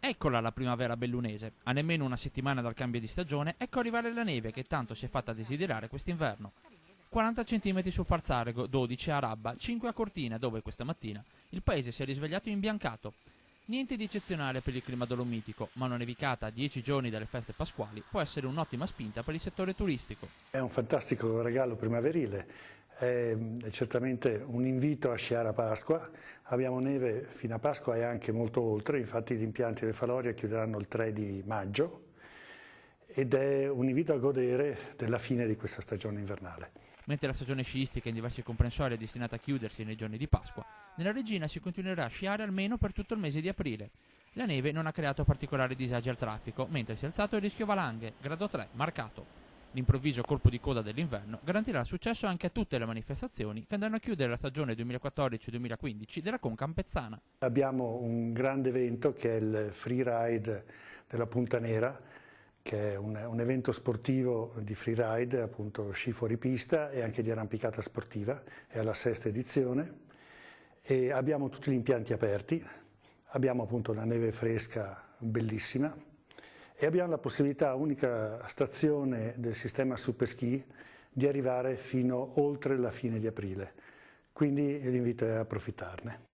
Eccola la primavera bellunese. A nemmeno una settimana dal cambio di stagione, ecco arrivare la neve che tanto si è fatta desiderare quest'inverno. 40 cm su Farzarego, 12 a Rabba, 5 a Cortina, dove questa mattina il paese si è risvegliato imbiancato. Niente di eccezionale per il clima dolomitico, ma una nevicata a 10 giorni dalle feste pasquali può essere un'ottima spinta per il settore turistico. È un fantastico regalo primaverile, è certamente un invito a sciare a Pasqua. Abbiamo neve fino a Pasqua e anche molto oltre, infatti gli impianti del Faloria chiuderanno il 3 di maggio ed è un invito a godere della fine di questa stagione invernale. Mentre la stagione sciistica in diversi comprensori è destinata a chiudersi nei giorni di Pasqua, nella Regina si continuerà a sciare almeno per tutto il mese di aprile. La neve non ha creato particolari disagi al traffico, mentre si è alzato il rischio valanghe, grado 3, marcato. L'improvviso colpo di coda dell'inverno garantirà successo anche a tutte le manifestazioni che andranno a chiudere la stagione 2014-2015 della Conca Ampezzana. Abbiamo un grande evento che è il Freeride della Punta Nera, che è un evento sportivo di freeride, appunto sci fuori pista e anche di arrampicata sportiva, è alla 6ª edizione e abbiamo tutti gli impianti aperti, abbiamo appunto una neve fresca bellissima e abbiamo la possibilità, unica stazione del sistema Superski, di arrivare fino oltre la fine di aprile, quindi l'invito è a approfittarne.